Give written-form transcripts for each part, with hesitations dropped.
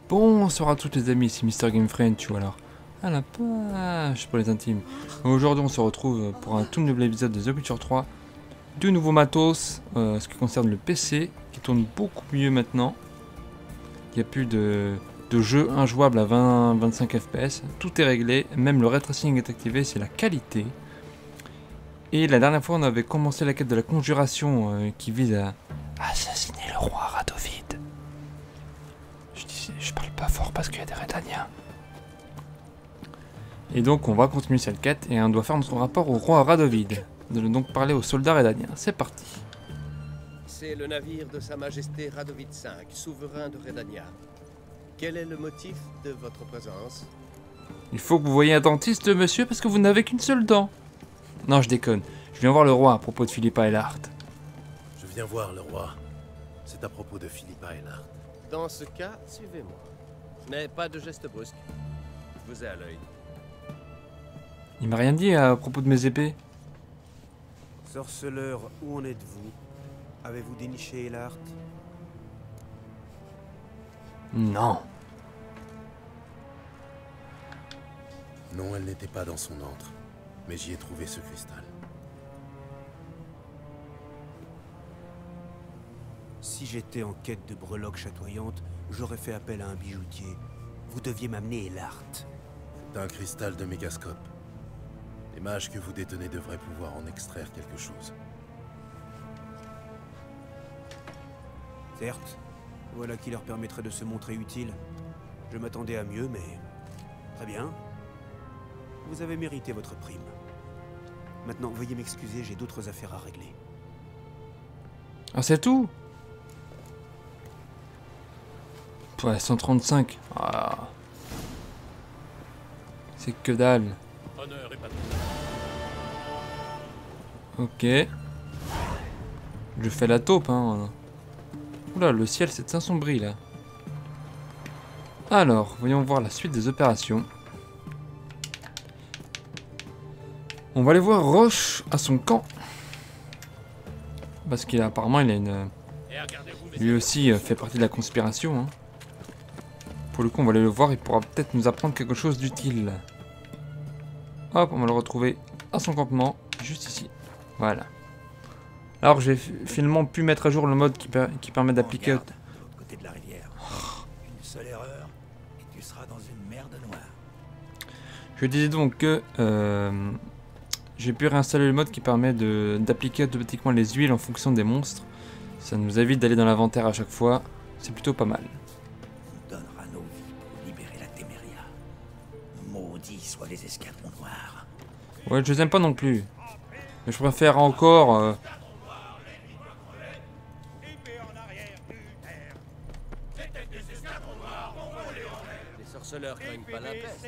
Bonsoir à tous les amis, c'est Mister Game Friend, tu vois alors. À la page pour les intimes. Aujourd'hui on se retrouve pour un tout nouvel épisode de The Witcher 3. Du nouveau matos, ce qui concerne le PC, qui tourne beaucoup mieux maintenant. Il n'y a plus de jeu injouable à 20-25 FPS. Tout est réglé, même le ray tracing est activé, c'est la qualité. Et la dernière fois on avait commencé la quête de la conjuration qui vise à assassiner le roi Radovid. Je parle pas fort parce qu'il y a des Redaniens. Et donc on va continuer cette quête et on doit faire notre rapport au roi Radovid. Donc parler aux soldats Redaniens. C'est parti. C'est le navire de Sa Majesté Radovid V, souverain de Redania. Quel est le motif de votre présence? Il faut que vous voyiez un dentiste, monsieur, parce que vous n'avez qu'une seule dent. Non, je déconne. Je viens voir le roi à propos de Philippa Eilhart. Je viens voir le roi. C'est à propos de Philippa Eilhart. Dans ce cas, suivez-moi. Mais pas de geste brusque. Je vous ai à l'œil. Il m'a rien dit à propos de mes épées. Sorceleur, où en êtes-vous? Avez-vous déniché Eilhart? Non. Non, elle n'était pas dans son antre. Mais j'y ai trouvé ce cristal. Si j'étais en quête de breloques chatoyantes, j'aurais fait appel à un bijoutier. Vous deviez m'amener Eilhart. C'est un cristal de mégascope. Les mages que vous détenez devraient pouvoir en extraire quelque chose. Certes, voilà qui leur permettrait de se montrer utile. Je m'attendais à mieux, mais... Très bien. Vous avez mérité votre prime. Maintenant, veuillez m'excuser, j'ai d'autres affaires à régler. Ah, c'est tout? Ouais, 135. Ah. C'est que dalle. Ok. Je fais la taupe, hein. Oula, le ciel s'est assombri, là. Alors, voyons voir la suite des opérations. On va aller voir Roche à son camp. Parce qu'apparemment, il a une... Lui aussi fait partie de la conspiration, hein. Pour le coup, on va aller le voir, il pourra peut-être nous apprendre quelque chose d'utile. Hop, on va le retrouver à son campement, juste ici. Voilà. Alors, j'ai finalement pu mettre à jour le mode qui permet d'appliquer... Côté de la rivière. Une seule erreur, et tu seras dans une merde noire. Je disais donc que j'ai pu réinstaller le mode qui permet d'appliquer automatiquement les huiles en fonction des monstres. Ça nous évite d'aller dans l'inventaire à chaque fois. C'est plutôt pas mal. On donnera nos vies pour libérer la Téméria. Maudits soient les escadrons noirs. Ouais, je les aime pas non plus. Mais je préfère encore... Les sorceleurs craignent pas la peste.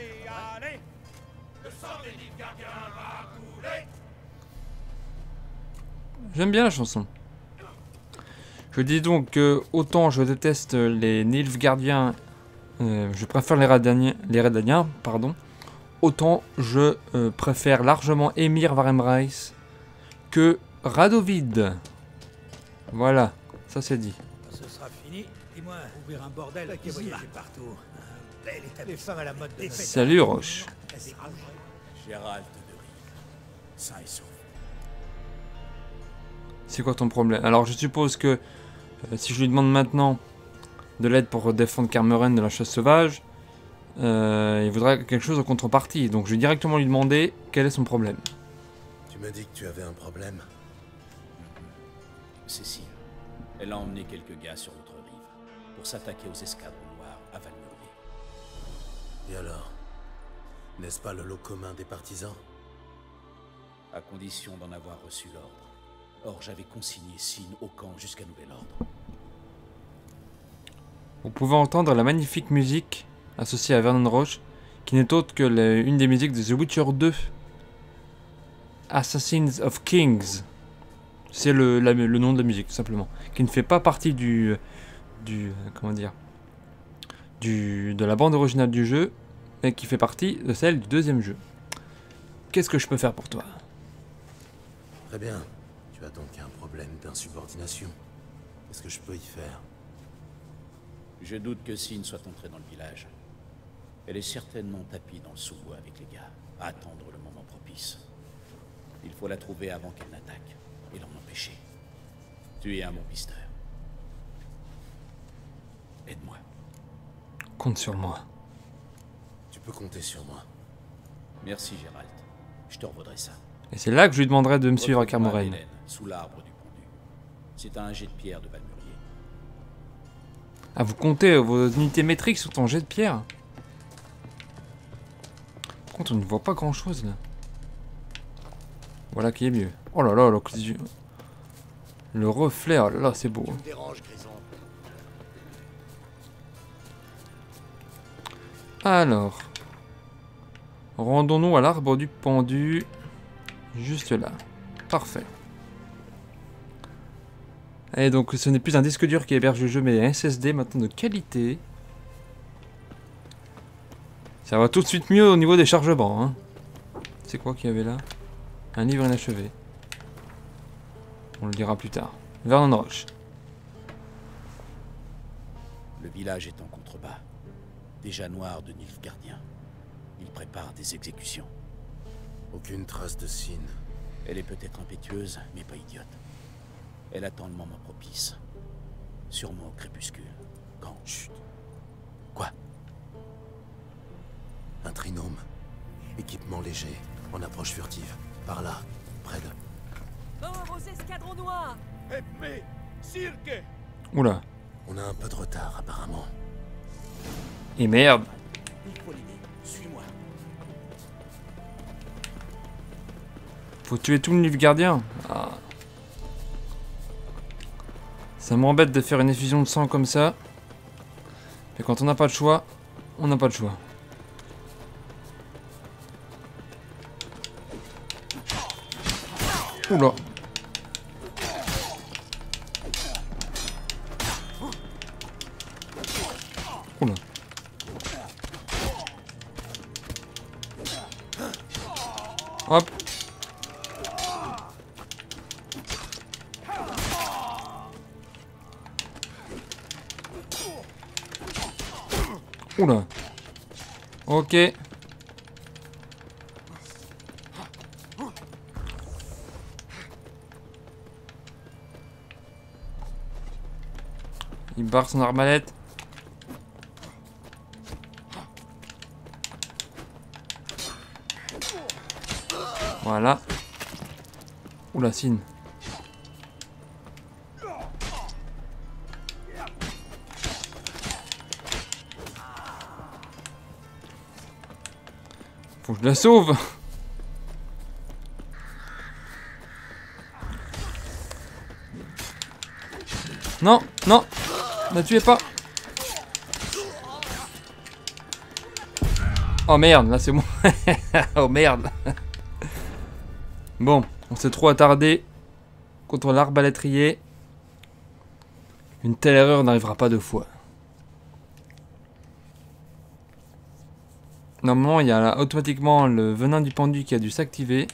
J'aime bien la chanson. Je dis donc que autant je déteste les Nilfgaardiens, je préfère les Redaniens, pardon. Autant je préfère largement Emhyr Varemreis que Radovid. Voilà, ça c'est dit. Ce sera fini. Dis-moi, ouvrir un bordel qui voyage partout. Les femmes à la mode des fêtes. Salut Roche. Gérald de Rive. Sain et sauf. C'est quoi ton problème? Alors je suppose que si je lui demande maintenant de l'aide pour défendre Kermeren de la chasse sauvage, il voudrait quelque chose en contrepartie. Donc je vais directement lui demander quel est son problème. Tu m'as dit que tu avais un problème. Cécile, elle a emmené quelques gars sur l'autre rive pour s'attaquer aux escadrons noirs à Valmurier. Et alors? N'est-ce pas le lot commun des partisans? À condition d'en avoir reçu l'ordre. Or, j'avais consigné Sin au camp jusqu'à nouvel ordre. Vous pouvez entendre la magnifique musique associée à Vernon Roche, qui n'est autre que une des musiques de The Witcher 2. Assassins of Kings. C'est le nom de la musique, tout simplement. Qui ne fait pas partie comment dire, de la bande originale du jeu, mais qui fait partie de celle du deuxième jeu. Qu'est-ce que je peux faire pour toi? Très bien. Tu as donc un problème d'insubordination. Qu'est-ce que je peux y faire? Je doute que Sin soit entrée dans le village. Elle est certainement tapie dans le sous-bois avec les gars, à attendre le moment propice. Il faut la trouver avant qu'elle n'attaque, et l'en empêcher. Tu es un bon pisteur. Aide-moi. Compte sur moi. Tu peux compter sur moi. Merci, Gérald. Je te revaudrai ça. Et c'est là que je lui demanderai de me suivre à Retrouve-moi Kermoren. Hélène, sous l'arbre du pendu. C'est un jet de pierre de Valmurier. Ah, vous comptez vos unités métriques sur ton jet de pierre? Par contre, on ne voit pas grand chose là. Voilà qui est mieux. Oh là là, le reflet, oh là là, c'est beau. Tu me déranges, Grison. Alors, rendons-nous à l'arbre du pendu. Juste là. Parfait. Et donc, ce n'est plus un disque dur qui héberge le jeu, mais un SSD maintenant de qualité. Ça va tout de suite mieux au niveau des chargements. Hein. C'est quoi qu'il y avait là? Un livre inachevé. On le dira plus tard. Vernon Roche. Le village est en contrebas. Déjà noir de Nilfgaardien. Il prépare des exécutions. Aucune trace de Sin. Elle est peut-être impétueuse, mais pas idiote. Elle attend le moment propice. Sûrement au crépuscule. Quand... Chut. Quoi? Un trinôme. Équipement léger. En approche furtive. Par là. Près de... Mort aux escadrons noirs! Mais, Cirque! Oula. On a un peu de retard, apparemment. Et merde. Il faut l'aider. Suis-moi. Faut tuer tout le Nilfgaardien. Ah. Ça m'embête de faire une effusion de sang comme ça. Mais quand on n'a pas de choix, on n'a pas de choix. Oula. Oula. Hop. Oula. Ok. Il barre son arbalète. Voilà. Oula, Sin. Faut que je la sauve. Non, non, ne tuez pas. Oh merde, là c'est bon. Oh merde. Bon, on s'est trop attardé contre l'arbalétrier. Une telle erreur n'arrivera pas deux fois. Normalement, il y a là, automatiquement le venin du pendu qui a dû s'activer.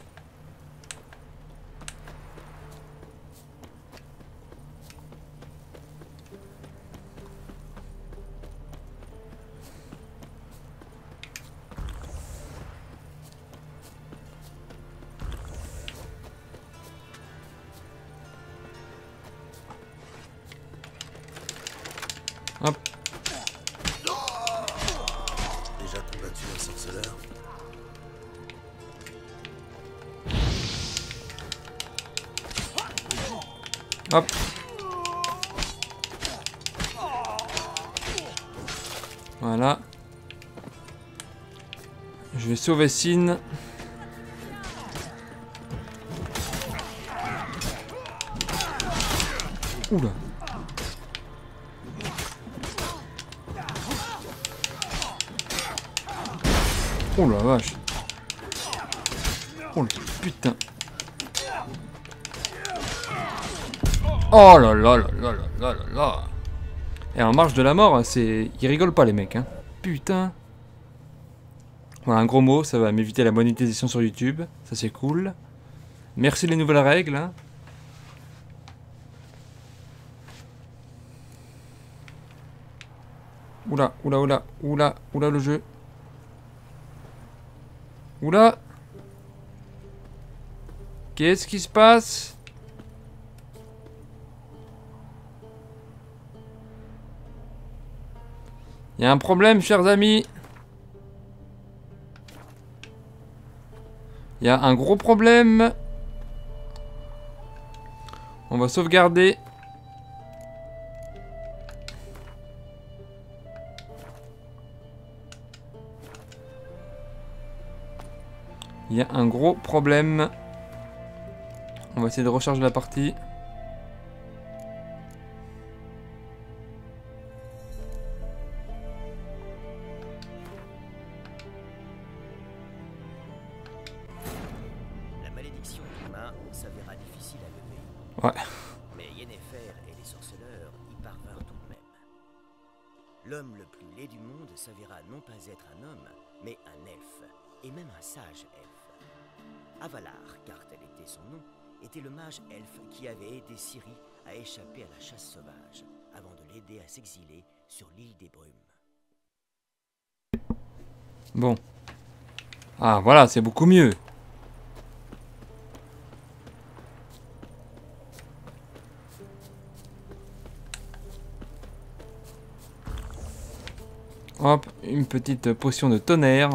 Hop. Déjà combattu un sorceleur. Hop. Voilà. Je vais sauver Sin. Oula. Oh la vache. Oh le putain. Oh là là là là là là là là. Et en marche de la mort, c'est... Ils rigolent pas les mecs, hein. Putain. Voilà, un gros mot, ça va m'éviter la monétisation sur YouTube. Ça c'est cool. Merci les nouvelles règles, hein. Oula, oula, oula, oula, oula le jeu. Oula. Qu'est-ce qui se passe? Il y a un problème, chers amis. Il y a un gros problème. On va sauvegarder. Il y a un gros problème. On va essayer de recharger la partie. La malédiction d'humain s'avéra difficile à lever. Ouais. Mais Yennefer et les sorceleurs y parvinrent tout de même. L'homme le plus laid du monde s'avéra non pas être un homme, mais un elfe, et même un sage elfe. Avalar, car tel était son nom, était le mage elfe qui avait aidé Ciri à échapper à la chasse sauvage, avant de l'aider à s'exiler sur l'île des Brumes. Bon. Ah voilà, c'est beaucoup mieux. Hop, une petite potion de tonnerre.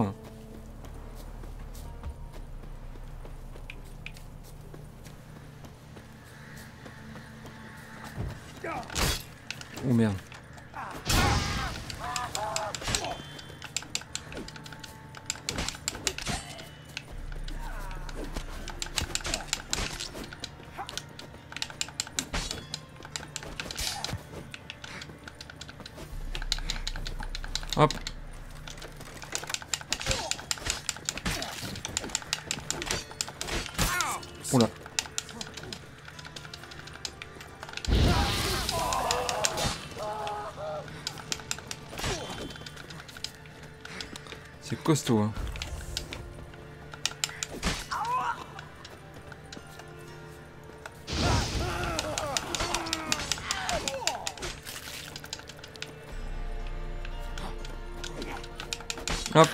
Oh merde. Hop. Oula. C'est costaud, hein. Hop.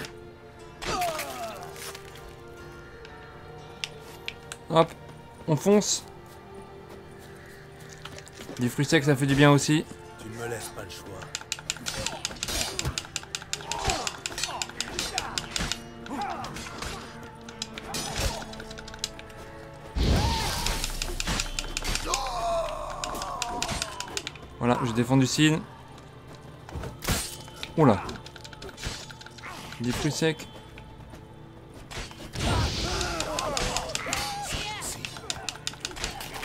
Hop. On fonce. Des fruits secs, ça fait du bien aussi. Tu ne me laisses pas le choix. Voilà, je défends du cine. Oula. Des fruits secs.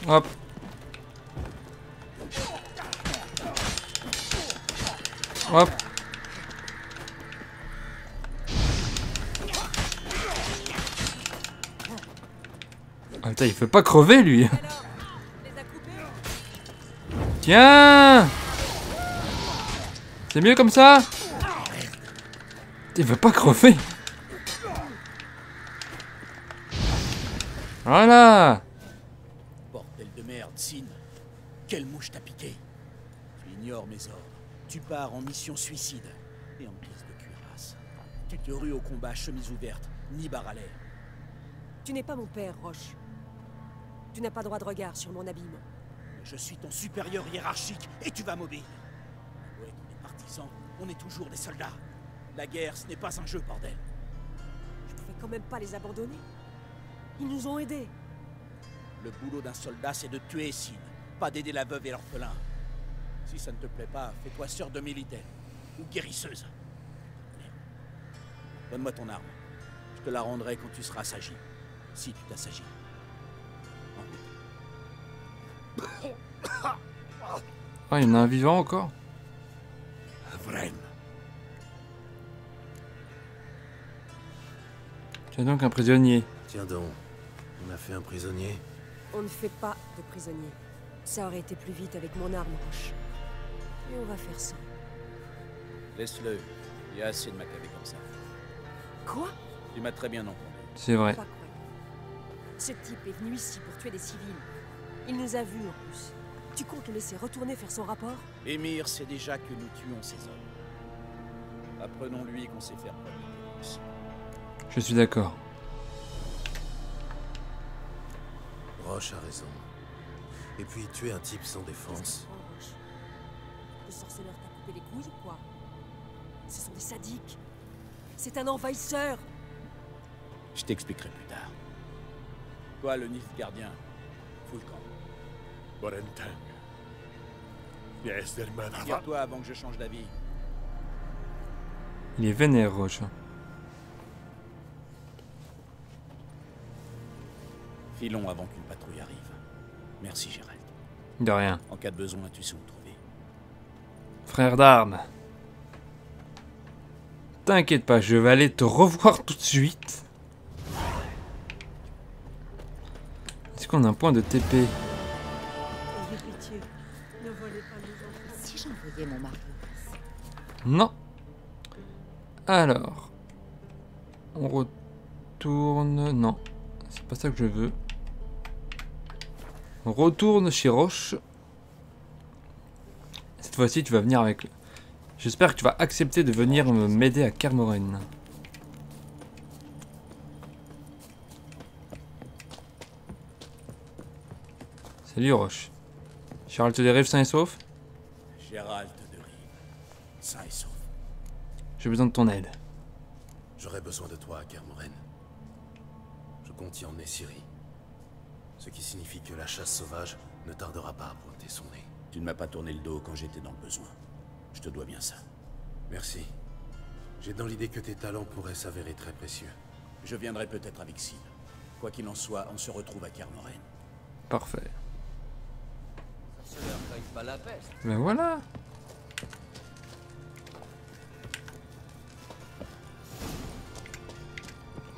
Hop. Hop. Ah putain, il fait pas crever lui. Alors, on les a coupés. Tiens. C'est mieux comme ça? Il veut pas crever. Voilà. Bordel de merde, Sin. Quelle mouche t'a piqué? Tu ignores mes ordres. Tu pars en mission suicide. Et en pièce de cuirasse. Tu te rues au combat chemise ouverte, ni barre à l'air. Tu n'es pas mon père, Roche. Tu n'as pas droit de regard sur mon abîme. Je suis ton supérieur hiérarchique et tu vas m'obéir. Ouais, on est partisans, on est toujours des soldats. La guerre, ce n'est pas un jeu, bordel. Je pouvais quand même pas les abandonner. Ils nous ont aidés. Le boulot d'un soldat, c'est de tuer Sin, pas d'aider la veuve et l'orphelin. Si ça ne te plaît pas, fais-toi sœur de militaire ou guérisseuse. Merde. Donne-moi ton arme. Je te la rendrai quand tu seras sagi. Si tu t'assagis. En route. Ah, il y en a un vivant encore. Vren. Tiens donc un prisonnier. Tiens donc, on a fait un prisonnier. On ne fait pas de prisonniers. Ça aurait été plus vite avec mon arme, Roche. Mais on va faire ça. Laisse-le. Il y a assez de macabées comme ça. Quoi? Tu m'as très bien entendu. C'est vrai. Pas croyant. Ce type est venu ici pour tuer des civils. Il nous a vus en plus. Tu comptes le laisser retourner faire son rapport? Émir sait déjà que nous tuons ces hommes. Apprenons-lui qu'on sait faire preuve de violence. Je suis d'accord. Roche a raison. Et puis, tuer un type sans défense. Le sorceleur t'a coupé les couilles ou quoi? Ce sont des sadiques. C'est un envahisseur. Je t'expliquerai plus tard. Toi, le Nith gardien, fous le camp. Tire-toi avant que je change d'avis. Il est vénère, Roche. Filons avant qu'une patrouille arrive. Merci, Gérald. De rien. En cas de besoin, tu sais où me trouver. Frère d'armes. T'inquiète pas, je vais aller te revoir tout de suite. Est-ce qu'on a un point de TP? Ayez pitié. Ne volez pas nos enfants. Si j'envoyais mon mari. Non. Alors. On retourne... Non. C'est pas ça que je veux. On retourne chez Roche. Cette fois-ci, tu vas venir avec... J'espère que tu vas accepter de venir m'aider à Kermoren. Salut Roche. Charles te dérive sain et sauf? Gérald de Rive, sain et sauf. J'ai besoin de ton aide. J'aurai besoin de toi à Kermoren. Je compte y emmener Ciri. Ce qui signifie que la chasse sauvage ne tardera pas à pointer son nez. Tu ne m'as pas tourné le dos quand j'étais dans le besoin. Je te dois bien ça. Merci. J'ai dans l'idée que tes talents pourraient s'avérer très précieux. Je viendrai peut-être avec Sid. Quoi qu'il en soit, on se retrouve à Kermoren. Parfait. Ça leur paye pas la peste. Ben voilà.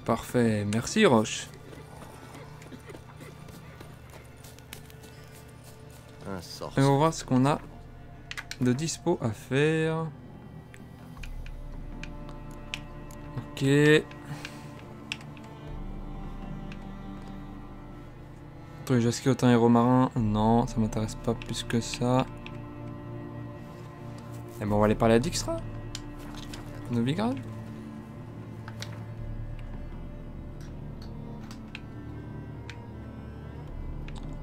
Parfait. Merci Roche. Un Et sorcier. on va voir ce qu'on a de dispo à faire. Ok. Truc Jasky autant héros marin. Non, ça m'intéresse pas plus que ça. Et bon, on va aller parler à Dijkstra. Novigrad.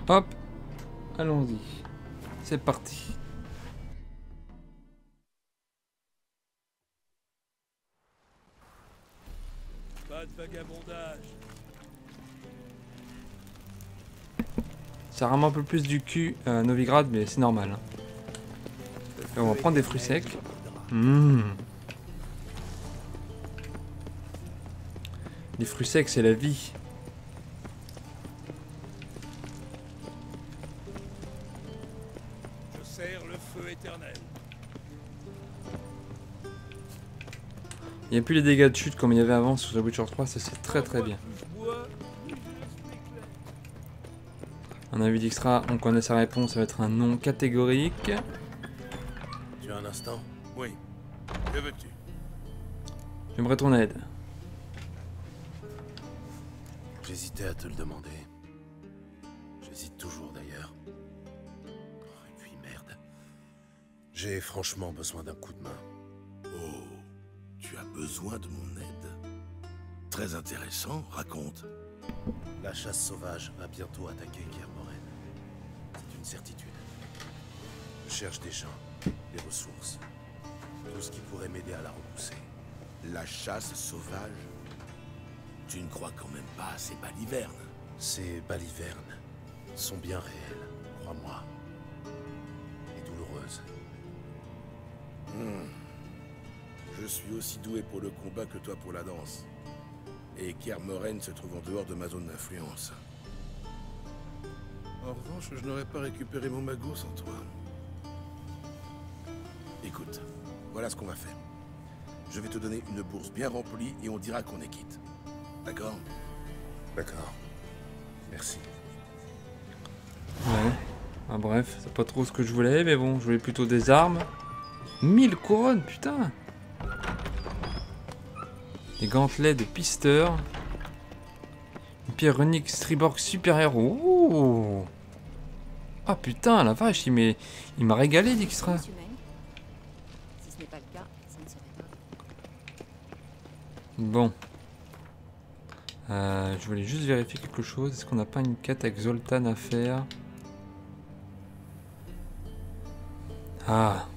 Hop. Allons-y. C'est parti. Pas de vagabondage. Ça rame un peu plus du cul à Novigrad, mais c'est normal. Et on va prendre des fruits secs. Les fruits secs, c'est la vie. Je serre le feu éternel. Il n'y a plus les dégâts de chute comme il y avait avant sur The Witcher 3, ça c'est très très bien. On a vu Dijkstra, on connaît sa réponse, ça va être un non catégorique. Tu as un instant? Oui. Que veux-tu? J'aimerais ton aide. J'hésitais à te le demander. J'hésite toujours d'ailleurs. Oh, et puis merde. J'ai franchement besoin d'un coup de main. Oh, tu as besoin de mon aide. Très intéressant, raconte. La chasse sauvage va bientôt attaquer Kermoren. C'est une certitude. Je cherche des gens, des ressources. Tout ce qui pourrait m'aider à la repousser. La chasse sauvage? Tu ne crois quand même pas à ces balivernes? Ces balivernes sont bien réelles, crois-moi. Et douloureuses. Je suis aussi doué pour le combat que toi pour la danse. Et Kermoren se trouve en dehors de ma zone d'influence. En revanche, je n'aurais pas récupéré mon magot sans toi. Écoute, voilà ce qu'on va faire. Je vais te donner une bourse bien remplie et on dira qu'on est quitte. D'accord? D'accord. Merci. Ouais. Ah, bref, c'est pas trop ce que je voulais, mais bon, je voulais plutôt des armes. 1000 couronnes, putain! Des gantelets de pisteur. Une pierre runique Striborg supérieure. Ouh! Ah putain, la vache, il m'a régalé, Dijkstra. Si ce n'est pas le cas, ça ne serait pas. Bon. Je voulais juste vérifier quelque chose. Est-ce qu'on n'a pas une quête avec Zoltan à faire? Ah.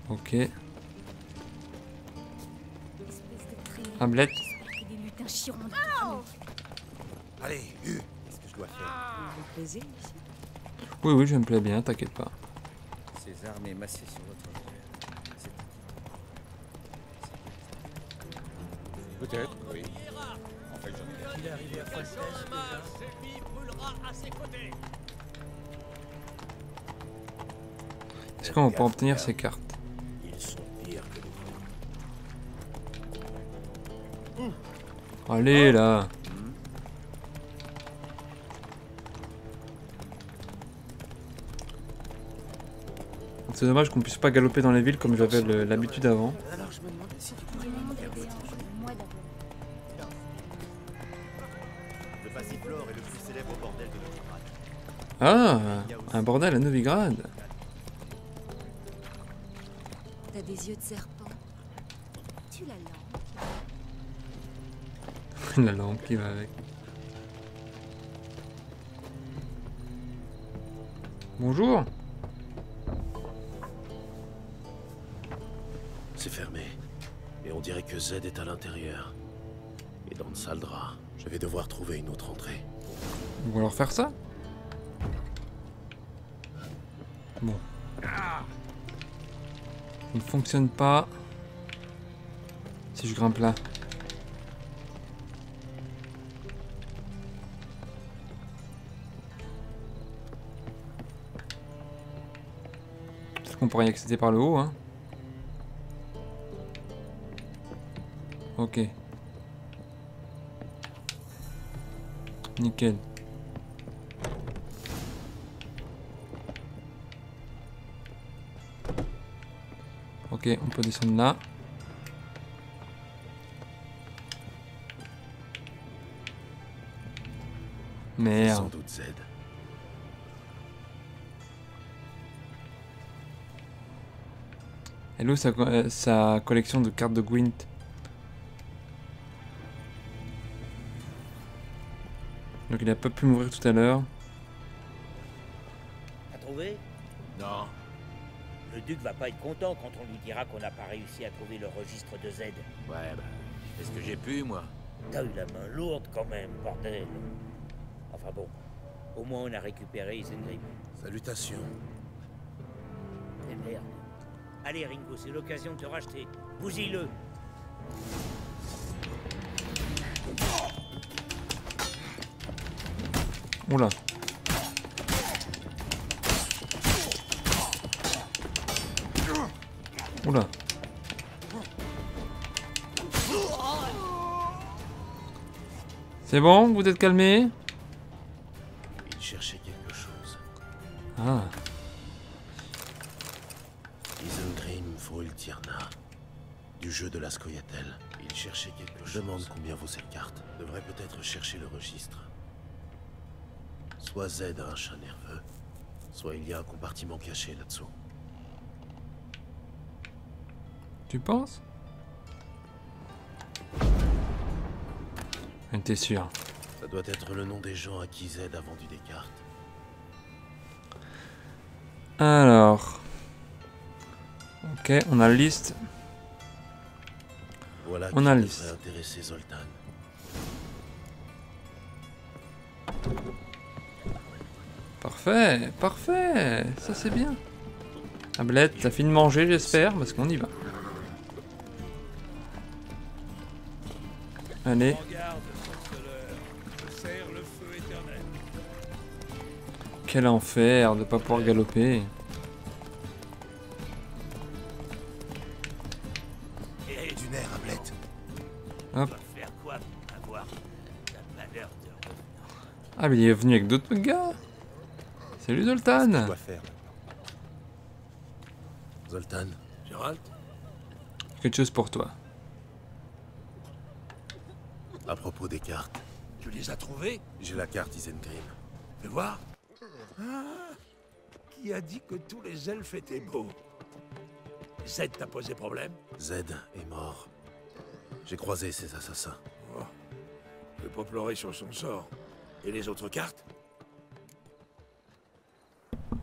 Ok. Hamlet. Allez, qu'est-ce que je dois faire? Plaisir ici. Oui, oui, je me plais bien, t'inquiète pas. Ces armées massées sur votre rivière. Peut-être, oui. En fait, j'en ai... Il est arrivé à Fuentes Est-ce qu'on peut obtenir ces cartes? Ils sont pires que nous. Allez, là. C'est dommage qu'on puisse pas galoper dans les villes comme j'avais l'habitude avant. Alors je me demandais si tu pourrais m'aider. Le passiflore est le plus célèbre bordel de Novigrad. Ah, un bordel à Novigrad. T'as des yeux de serpent. Tu la langue. La lampe qui va avec. Bonjour. C'est fermé. Et on dirait que Z est à l'intérieur. Et dans Saldra, je vais devoir trouver une autre entrée. Ou alors faire ça? Bon. Il ne fonctionne pas. Si je grimpe là. Peut-être qu'on pourrait y accéder par le haut, hein. Ok. Nickel. Ok, on peut descendre là. Sans Merde. doute Z. Elle où sa collection de cartes de Gwent? Donc il a pas pu m'ouvrir tout à l'heure. T'as trouvé? Non. Le duc va pas être content quand on lui dira qu'on n'a pas réussi à trouver le registre de Z. Ouais, bah, est-ce que j'ai pu, moi? T'as eu la main lourde quand même, bordel. Enfin bon, au moins on a récupéré Isengrim. Salutations. Et merde. Allez Ringo, c'est l'occasion de te racheter. Bousille-le. Oula. Oula. C'est bon, vous êtes calmé? Il cherchait quelque chose. Ah. Isengrim Foiltierna. Du jeu de la Scoia'tael. Il cherchait quelque chose. Je demande combien vaut cette carte. Devrait peut-être chercher le registre. Soit Z a un chat nerveux, soit il y a un compartiment caché là-dessous. Tu penses? T'es sûr? Ça doit être le nom des gens à qui Z a vendu des cartes. Alors. Ok, on a la liste. Voilà On qui a la devrait liste. intéresser Zoltan. Parfait, parfait. Ça c'est bien. Ablette, t'as fini de manger j'espère, parce qu'on y va. Allez. Quel enfer de pas pouvoir galoper. Et du nerf, Ablette. Hop. Faire quoi pour avoir la valeur de... Ah mais il est venu avec d'autres gars. Salut Zoltan. Quoi faire? Zoltan. Gérald? Quelque chose pour toi. À propos des cartes. Tu les as trouvés? J'ai la carte Isengrim. Fais voir. Ah, qui a dit que tous les elfes étaient beaux? Zed t'a posé problème? Zed est mort. J'ai croisé ces assassins. Oh. Je peux pas pleurer sur son sort. Et les autres cartes?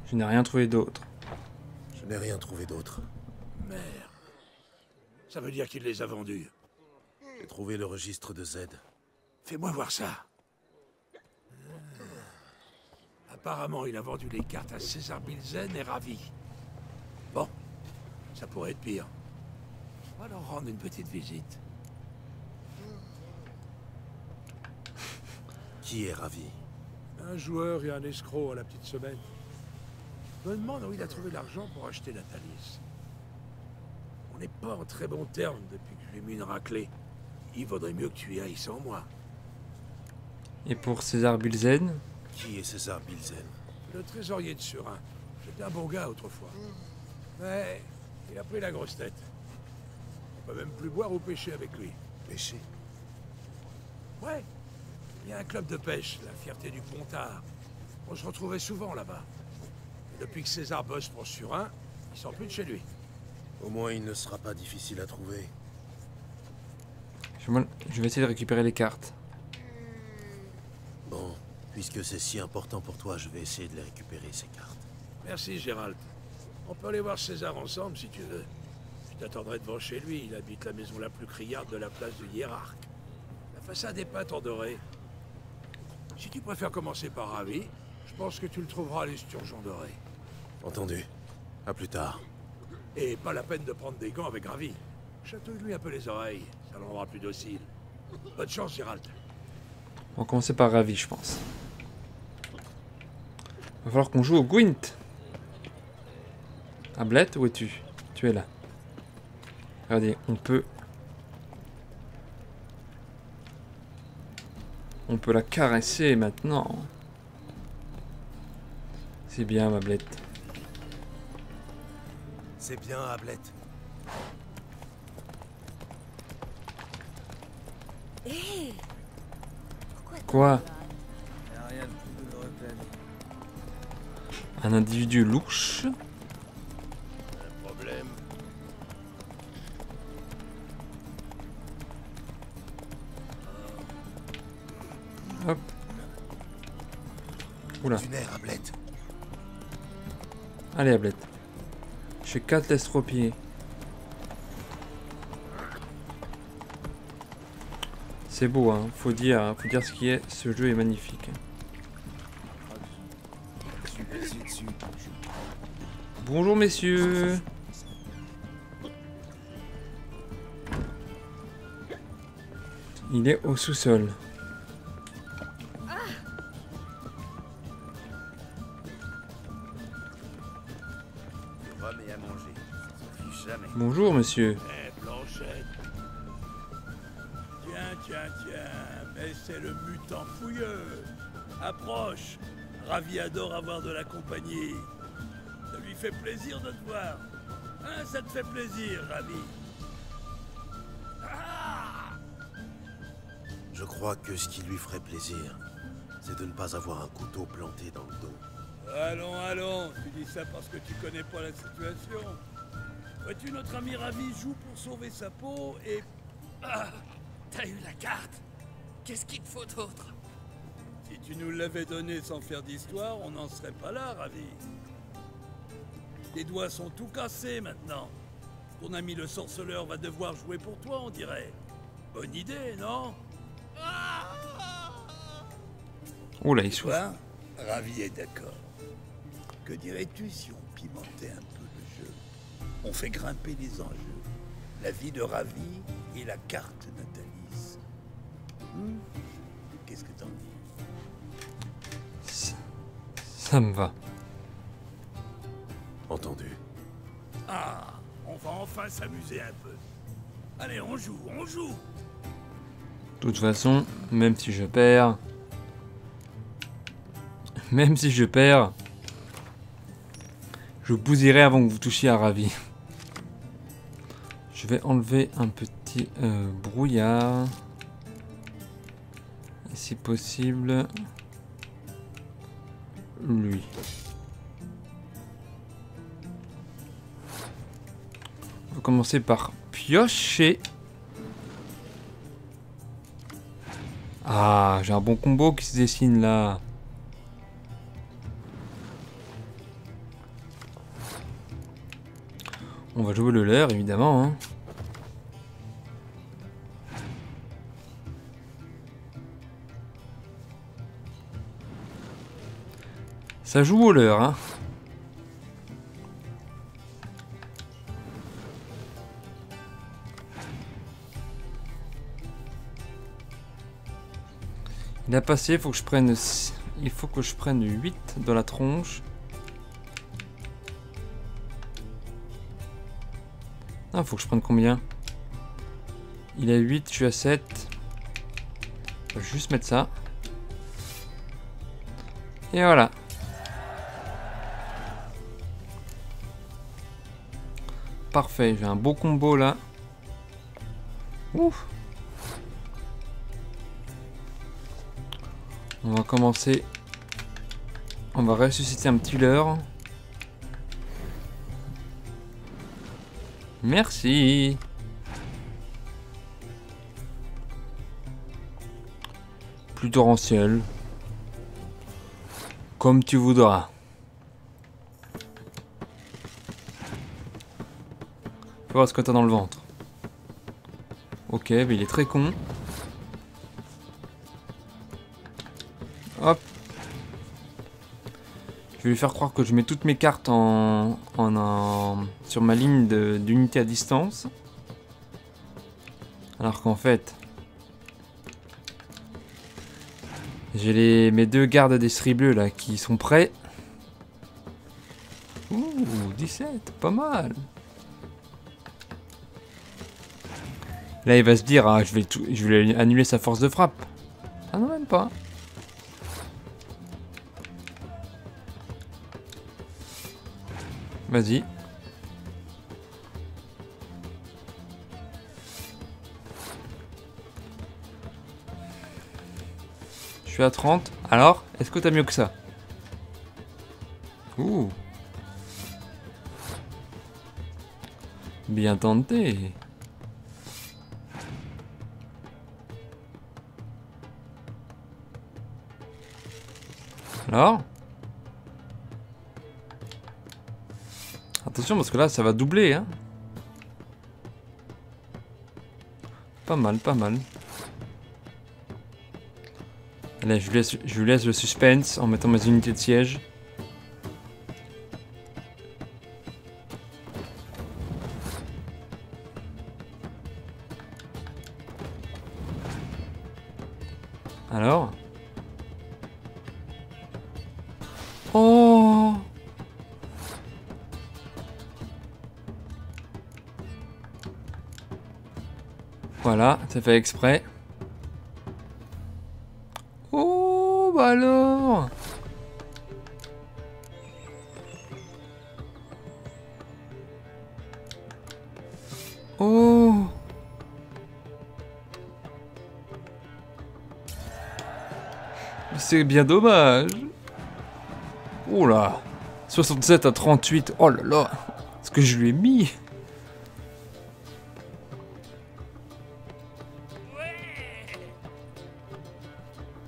Je n'ai rien trouvé d'autre. Je n'ai rien trouvé d'autre. Merde. Ça veut dire qu'il les a vendus. J'ai trouvé le registre de Zed. Fais-moi voir ça. Apparemment, il a vendu les cartes à César Bilzen et Ravi. Bon, ça pourrait être pire. On va leur rendre une petite visite. Qui est Ravi? Un joueur et un escroc à la petite semaine. Je me demande où il a trouvé l'argent pour acheter la Thalys. On n'est pas en très bons termes depuis que je lui ai mis une raclée. Il vaudrait mieux que tu y ailles sans moi. Et pour César Bilzen? Qui est César Bilzen? Le trésorier de Surin. J'étais un bon gars autrefois. Mais il a pris la grosse tête. On peut même plus boire ou pêcher avec lui. Pêcher? Ouais. Il y a un club de pêche, la Fierté du Pontard. On se retrouvait souvent là-bas. Et depuis que César bosse pour Surin, il sort plus de chez lui. Au moins, il ne sera pas difficile à trouver. Je vais essayer de récupérer les cartes. Bon, puisque c'est si important pour toi, je vais essayer de les récupérer, ces cartes. Merci, Gérald. On peut aller voir César ensemble, si tu veux. Je t'attendrai devant chez lui. Il habite la maison la plus criarde de la place du Hiérarque. La façade est peinte en doré. Si tu préfères commencer par Ravi, je pense que tu le trouveras à l'esturgeon doré. Entendu. À plus tard. Et pas la peine de prendre des gants avec Ravi. Chatouille-lui un peu les oreilles, ça le rendra plus docile. Bonne chance, Gérald. On va commencer par Ravi, je pense. Va falloir qu'on joue au Gwent. Ablette, où es-tu? Tu es là. Regardez, on peut la caresser maintenant. C'est bien, ma blette. C'est bien, Ablette. Hé! Quoi? Un individu louche. Un problème. Hop. Oula. Du nerf, Ablette. Allez, Ablette. J'ai 4 l'estropiés. C'est beau, hein. Faut dire ce qui est. Ce jeu est magnifique. Bonjour, messieurs. Il est au sous-sol. Bonjour, monsieur. Eh, Blanchette. Tiens, mais c'est le mutant fouilleux. Approche. Ravi adore avoir de la compagnie. Ça lui fait plaisir de te voir. Hein, ça te fait plaisir, Ravi. Ah! Je crois que ce qui lui ferait plaisir, c'est de ne pas avoir un couteau planté dans le dos. Allons, tu dis ça parce que tu connais pas la situation. Vois-tu, notre ami Ravi joue pour sauver sa peau et... Ah! T'as eu la carte? Qu'est-ce qu'il te faut d'autre? Si tu nous l'avais donné sans faire d'histoire, on n'en serait pas là, Ravi. Tes doigts sont tout cassés maintenant. Ton ami le sorceleur va devoir jouer pour toi, on dirait. Bonne idée, non? Oh là, il souffre. Toi, Ravi est d'accord. Que dirais-tu si on pimentait un peu le jeu? On fait grimper les enjeux. La vie de Ravi et la carte Nathalis. Qu'est-ce que t'en dis? Ça me va. Entendu. Ah, on va enfin s'amuser un peu. Allez, on joue. De toute façon, même si je perds, je bousillerai avant que vous touchiez à Ravi. Je vais enlever un petit brouillard. Et si possible, lui. On va commencer par piocher. Ah, j'ai un bon combo qui se dessine là. On va jouer le leurre, évidemment. Hein. Ça joue au leurre, hein. Il a passé, il faut que je prenne 8 dans la tronche. Ah, faut que je prenne combien? Il a 8, je suis à 7. Je vais juste mettre ça. Et voilà. Parfait, j'ai un beau combo là. Ouf. On va commencer. On va ressusciter un petit leurre. Merci. Plus torrentiel. Comme tu voudras. Faut voir ce que t'as dans le ventre. Ok, mais il est très con. Hop. Je vais lui faire croire que je mets toutes mes cartes sur ma ligne d'unité à distance. Alors qu'en fait, j'ai mes 2 gardes des stries bleus là qui sont prêts. Ouh, 17, pas mal. Là il va se dire, ah, je vais annuler sa force de frappe. Ah non, même pas. Vas-y. Je suis à 30. Alors, est-ce que t'as mieux que ça? Ouh. Bien tenté. Alors? Attention parce que là ça va doubler hein. Pas mal, pas mal. Allez, je lui laisse le suspense en mettant mes unités de siège. Alors? Oh! Voilà, c'est fait exprès. Oh, bah alors! Oh! C'est bien dommage. Oh là! 67 à 38. Oh là là! Ce que je lui ai mis!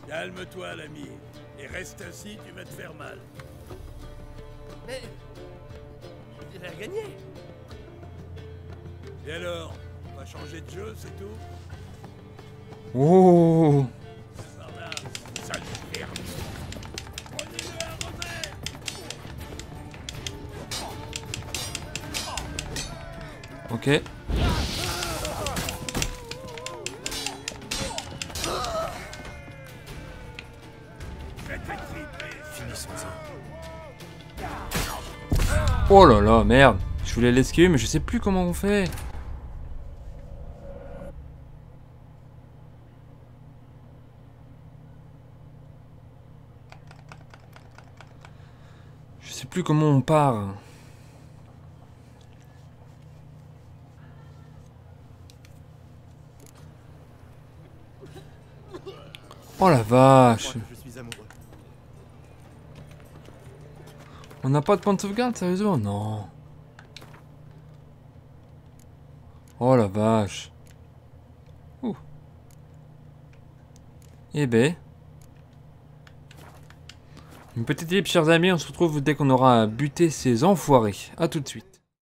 Calme-toi, l'ami. Et reste assis, tu vas te faire mal. Mais... il a gagné. Et alors? On va changer de jeu, c'est tout? Oh! Par là, sale merde. Prenez-le à revers. Ok. Oh là là, merde. Je voulais l'esquiver, mais je sais plus comment on fait. Je sais plus comment on part. Oh la vache. On n'a pas de point de sauvegarde, sérieusement? Non. Oh la vache. Ouh. Eh ben. Une petite ellipse, chers amis. On se retrouve dès qu'on aura buté ces enfoirés. A tout de suite.